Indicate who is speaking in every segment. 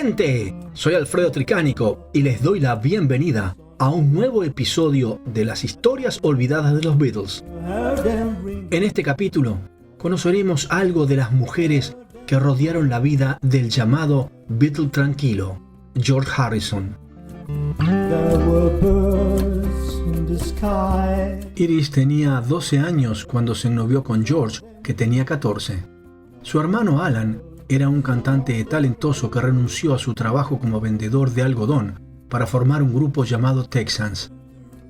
Speaker 1: gente! Soy Alfredo Tricánico y les doy la bienvenida a un nuevo episodio de las historias olvidadas de los Beatles. En este capítulo conoceremos algo de las mujeres que rodearon la vida del llamado Beatle tranquilo, George Harrison. Iris tenía 12 años cuando se novió con George, que tenía 14. Su hermano Alan era un cantante talentoso que renunció a su trabajo como vendedor de algodón para formar un grupo llamado Texans.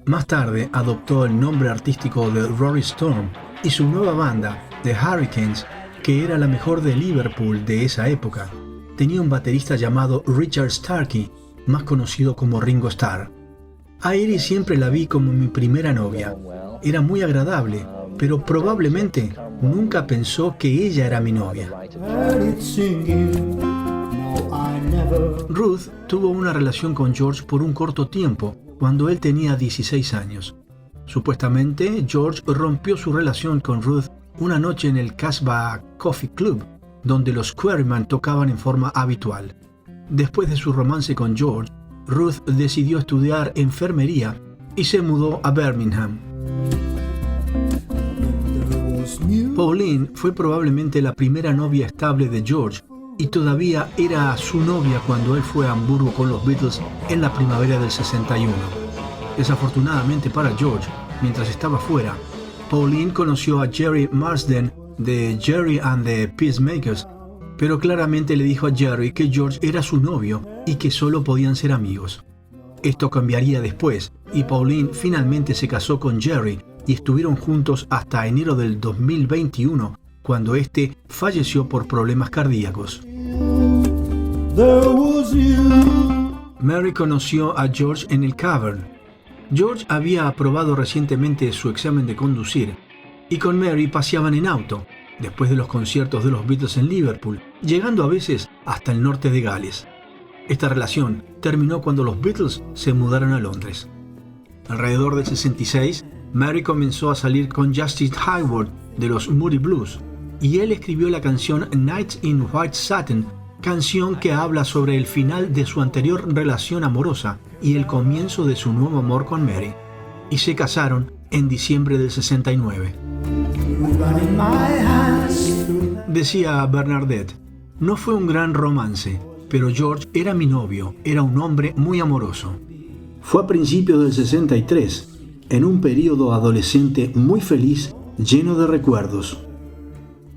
Speaker 1: Más tarde adoptó el nombre artístico de Rory Storm y su nueva banda, The Hurricanes, que era la mejor de Liverpool de esa época, tenía un baterista llamado Richard Starkey, más conocido como Ringo Starr. A Iris siempre la vi como mi primera novia. Era muy agradable, pero probablemente nunca pensó que ella era mi novia. Ruth tuvo una relación con George por un corto tiempo, cuando él tenía 16 años. Supuestamente, George rompió su relación con Ruth una noche en el Casbah Coffee Club, donde los Quarrymen tocaban en forma habitual. Después de su romance con George, Ruth decidió estudiar enfermería y se mudó a Birmingham. Pauline fue probablemente la primera novia estable de George y todavía era su novia cuando él fue a Hamburgo con los Beatles en la primavera del 61. Desafortunadamente para George, mientras estaba fuera, Pauline conoció a Jerry Marsden de Jerry and the Peacemakers, pero claramente le dijo a Jerry que George era su novio y que solo podían ser amigos. Esto cambiaría después y Pauline finalmente se casó con Jerry y estuvieron juntos hasta enero del 2021, cuando este falleció por problemas cardíacos. Mary conoció a George en el Cavern. George había aprobado recientemente su examen de conducir y con Mary paseaban en auto, después de los conciertos de los Beatles en Liverpool, llegando a veces hasta el norte de Gales. Esta relación terminó cuando los Beatles se mudaron a Londres. Alrededor del 66, Mary comenzó a salir con Justin Hayward de los Moody Blues y él escribió la canción Nights in White Satin, canción que habla sobre el final de su anterior relación amorosa y el comienzo de su nuevo amor con Mary, y se casaron en diciembre del 69. Decía Bernadette, no fue un gran romance, pero George era mi novio, era un hombre muy amoroso. Fue a principios del 63, en un periodo adolescente muy feliz, lleno de recuerdos.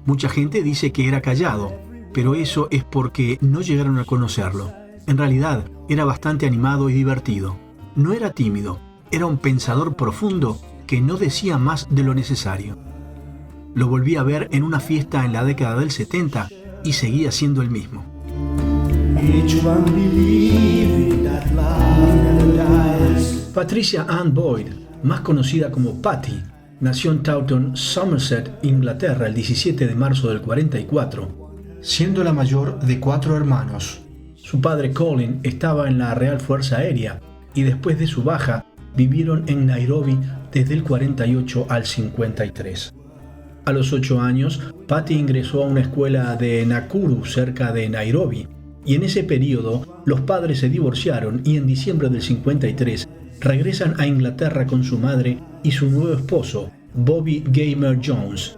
Speaker 1: Mucha gente dice que era callado, pero eso es porque no llegaron a conocerlo. En realidad, era bastante animado y divertido. No era tímido, era un pensador profundo que no decía más de lo necesario. Lo volví a ver en una fiesta en la década del 70 y seguía siendo el mismo. Patricia Ann Boyd, más conocida como Patty, nació en Taunton, Somerset, Inglaterra, el 17 de marzo del 44, siendo la mayor de 4 hermanos. Su padre Colin estaba en la Real Fuerza Aérea y después de su baja vivieron en Nairobi desde el 48 al 53. A los 8 años, Patty ingresó a una escuela de Nakuru cerca de Nairobi y en ese periodo los padres se divorciaron y en diciembre del 53 regresan a Inglaterra con su madre y su nuevo esposo, Bobby Gamer Jones.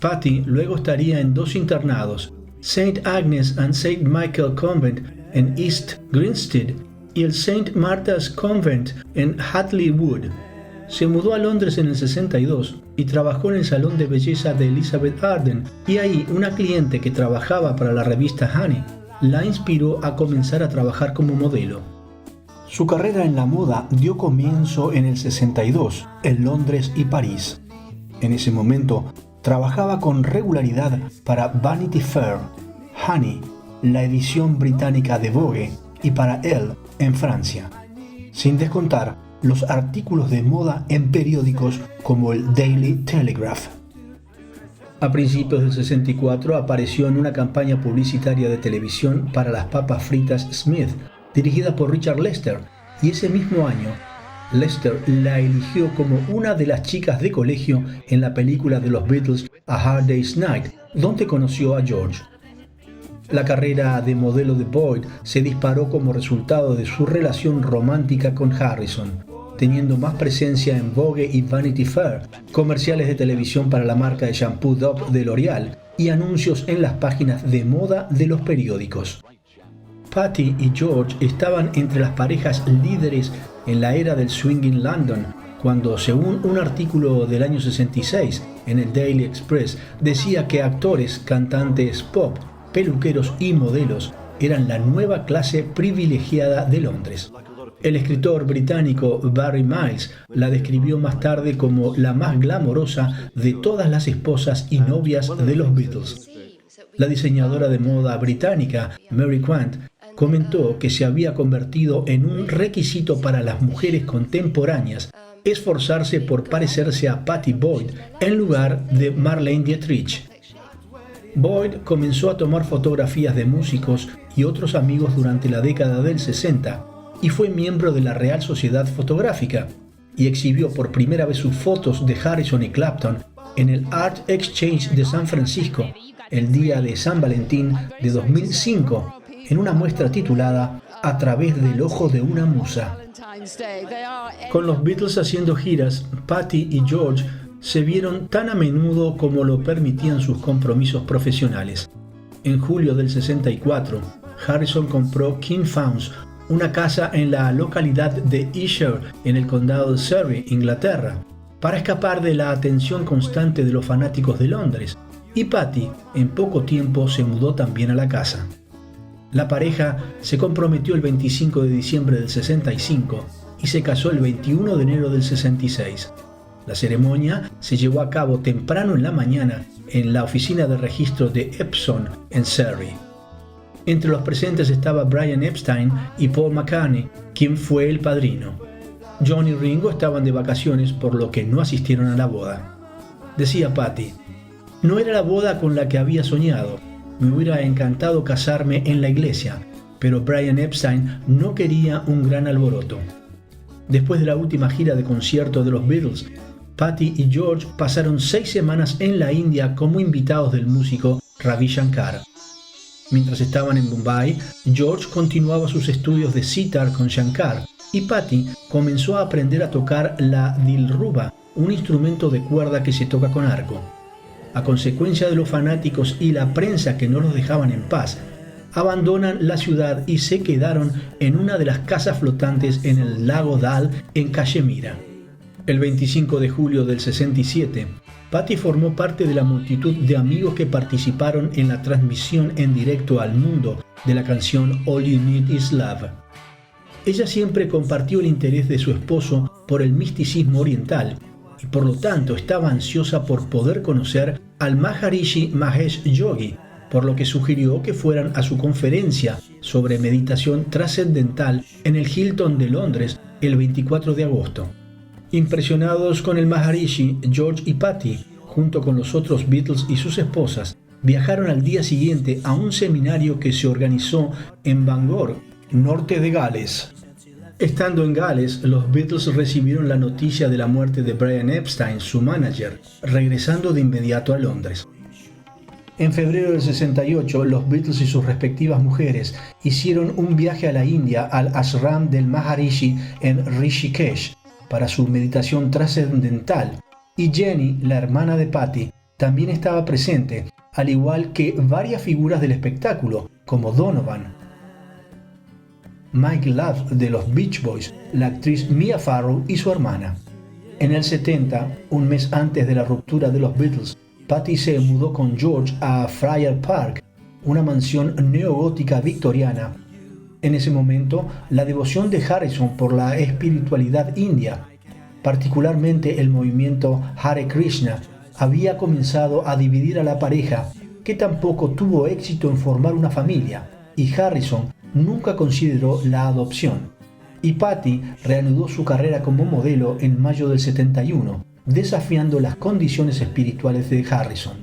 Speaker 1: Patty luego estaría en 2 internados, St. Agnes and St. Michael Convent en East Grinstead y el St. Martha's Convent en Hatley Wood. Se mudó a Londres en el 62 y trabajó en el salón de belleza de Elizabeth Arden, y ahí una cliente que trabajaba para la revista Honey la inspiró a comenzar a trabajar como modelo. Su carrera en la moda dio comienzo en el 62 en Londres y París. En ese momento trabajaba con regularidad para Vanity Fair, Honey, la edición británica de Vogue y para Elle en Francia, sin descontar los artículos de moda en periódicos como el Daily Telegraph. A principios del 64 apareció en una campaña publicitaria de televisión para las papas fritas Smith, dirigida por Richard Lester, y ese mismo año, Lester la eligió como una de las chicas de colegio en la película de los Beatles A Hard Day's Night, donde conoció a George. La carrera de modelo de Boyd se disparó como resultado de su relación romántica con Harrison, teniendo más presencia en Vogue y Vanity Fair, comerciales de televisión para la marca de shampoo Dove de L'Oreal y anuncios en las páginas de moda de los periódicos. Patty y George estaban entre las parejas líderes en la era del swing en London, cuando, según un artículo del año 66 en el Daily Express, decía que actores, cantantes pop, peluqueros y modelos eran la nueva clase privilegiada de Londres. El escritor británico Barry Miles la describió más tarde como la más glamorosa de todas las esposas y novias de los Beatles. La diseñadora de moda británica Mary Quant comentó que se había convertido en un requisito para las mujeres contemporáneas esforzarse por parecerse a Pattie Boyd en lugar de Marlene Dietrich. Boyd comenzó a tomar fotografías de músicos y otros amigos durante la década del 60 y fue miembro de la Real Sociedad Fotográfica y exhibió por primera vez sus fotos de Harrison y Clapton en el Art Exchange de San Francisco el día de San Valentín de 2005 en una muestra titulada A través del ojo de una musa. Con los Beatles haciendo giras, Patty y George se vieron tan a menudo como lo permitían sus compromisos profesionales. En julio del 64, Harrison compró King Fawns, una casa en la localidad de Esher, en el condado de Surrey, Inglaterra, para escapar de la atención constante de los fanáticos de Londres, y Patty en poco tiempo se mudó también a la casa. La pareja se comprometió el 25 de diciembre del 65 y se casó el 21 de enero del 66. La ceremonia se llevó a cabo temprano en la mañana en la oficina de registro de Epsom en Surrey. Entre los presentes estaba Brian Epstein y Paul McCartney, quien fue el padrino. John y Ringo estaban de vacaciones, por lo que no asistieron a la boda. Decía Patty: "No era la boda con la que había soñado. Me hubiera encantado casarme en la iglesia, pero Brian Epstein no quería un gran alboroto". Después de la última gira de concierto de los Beatles, Patty y George pasaron 6 semanas en la India como invitados del músico Ravi Shankar. Mientras estaban en Bombay, George continuaba sus estudios de sitar con Shankar y Patty comenzó a aprender a tocar la dilruba, un instrumento de cuerda que se toca con arco. A consecuencia de los fanáticos y la prensa que no los dejaban en paz, abandonan la ciudad y se quedaron en una de las casas flotantes en el lago Dal en Cachemira. El 25 de julio del 67, Patty formó parte de la multitud de amigos que participaron en la transmisión en directo al mundo de la canción All You Need Is Love. Ella siempre compartió el interés de su esposo por el misticismo oriental y por lo tanto estaba ansiosa por poder conocer al Maharishi Mahesh Yogi, por lo que sugirió que fueran a su conferencia sobre meditación trascendental en el Hilton de Londres el 24 de agosto. Impresionados con el Maharishi, George y Patty, junto con los otros Beatles y sus esposas, viajaron al día siguiente a un seminario que se organizó en Bangor, norte de Gales. Estando en Gales, los Beatles recibieron la noticia de la muerte de Brian Epstein, su manager, regresando de inmediato a Londres. En febrero del 68, los Beatles y sus respectivas mujeres hicieron un viaje a la India al ashram del Maharishi en Rishikesh para su meditación trascendental, y Jenny, la hermana de Patty, también estaba presente, al igual que varias figuras del espectáculo, como Donovan, Mike Love de los Beach Boys, la actriz Mia Farrow y su hermana. En el 70, un mes antes de la ruptura de los Beatles, Patty se mudó con George a Friar Park, una mansión neogótica victoriana. En ese momento, la devoción de Harrison por la espiritualidad india, particularmente el movimiento Hare Krishna, había comenzado a dividir a la pareja, que tampoco tuvo éxito en formar una familia, y Harrison nunca consideró la adopción. Y Patty reanudó su carrera como modelo en mayo del 71, desafiando las condiciones espirituales de Harrison.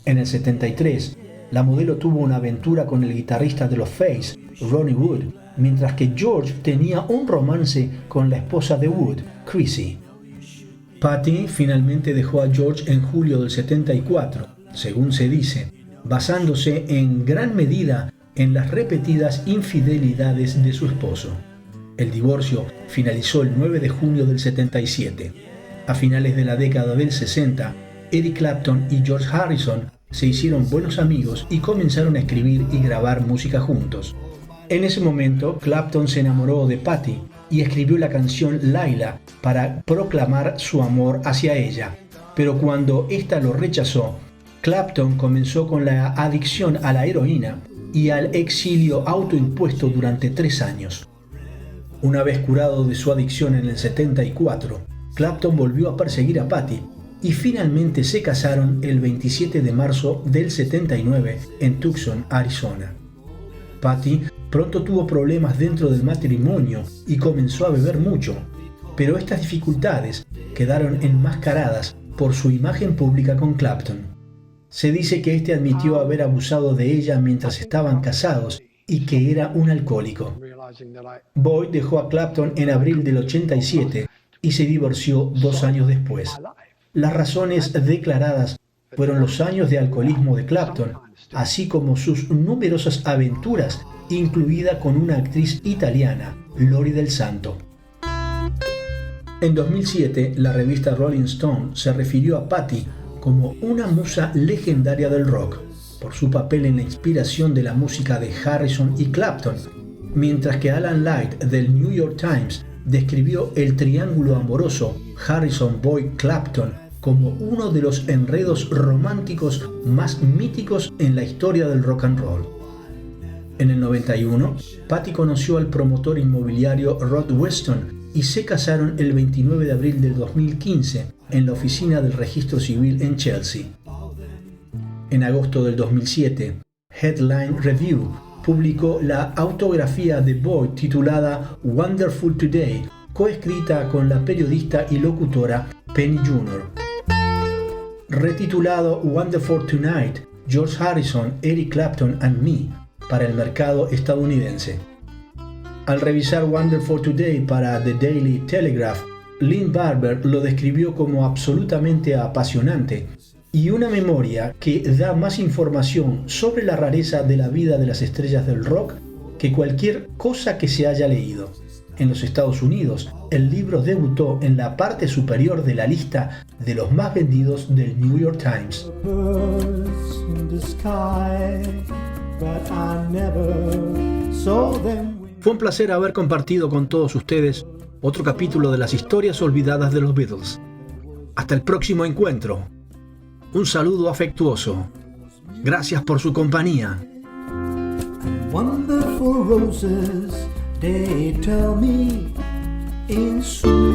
Speaker 1: En el 73, la modelo tuvo una aventura con el guitarrista de los Face, Ronnie Wood, mientras que George tenía un romance con la esposa de Wood, Chrissy. Patty finalmente dejó a George en julio del 74, según se dice, basándose en gran medida en las repetidas infidelidades de su esposo. El divorcio finalizó el 9 de junio del 77. A finales de la década del 60, Eric Clapton y George Harrison se hicieron buenos amigos y comenzaron a escribir y grabar música juntos. En ese momento, Clapton se enamoró de Patti y escribió la canción Layla para proclamar su amor hacia ella. Pero cuando ésta lo rechazó, Clapton comenzó con la adicción a la heroína y al exilio autoimpuesto durante 3 años. Una vez curado de su adicción en el 74, Clapton volvió a perseguir a Patti y finalmente se casaron el 27 de marzo del 79 en Tucson, Arizona. Patti pronto tuvo problemas dentro del matrimonio y comenzó a beber mucho, pero estas dificultades quedaron enmascaradas por su imagen pública con Clapton. Se dice que este admitió haber abusado de ella mientras estaban casados y que era un alcohólico. Boyd dejó a Clapton en abril del 87 y se divorció 2 años después. Las razones declaradas fueron los años de alcoholismo de Clapton, así como sus numerosas aventuras, incluida con una actriz italiana, Lori Del Santo. En 2007, la revista Rolling Stone se refirió a Patti como una musa legendaria del rock, por su papel en la inspiración de la música de Harrison y Clapton, mientras que Alan Light del New York Times describió el triángulo amoroso Harrison-Boyd-Clapton como uno de los enredos románticos más míticos en la historia del rock and roll. En el 91, Patti conoció al promotor inmobiliario Rod Weston y se casaron el 29 de abril del 2015 en la oficina del Registro Civil en Chelsea. En agosto del 2007, Headline Review publicó la autografía de Boyd titulada Wonderful Today, coescrita con la periodista y locutora Penny Junor. Retitulado Wonderful Tonight, George Harrison, Eric Clapton and Me, para el mercado estadounidense. Al revisar Wonderful Today para The Daily Telegraph, Lynn Barber lo describió como absolutamente apasionante y una memoria que da más información sobre la rareza de la vida de las estrellas del rock que cualquier cosa que se haya leído. En los Estados Unidos, el libro debutó en la parte superior de la lista de los más vendidos del New York Times. Fue un placer haber compartido con todos ustedes otro capítulo de las historias olvidadas de los Beatles. Hasta el próximo encuentro. Un saludo afectuoso. Gracias por su compañía.
Speaker 2: Wonderful roses, they tell me in sweet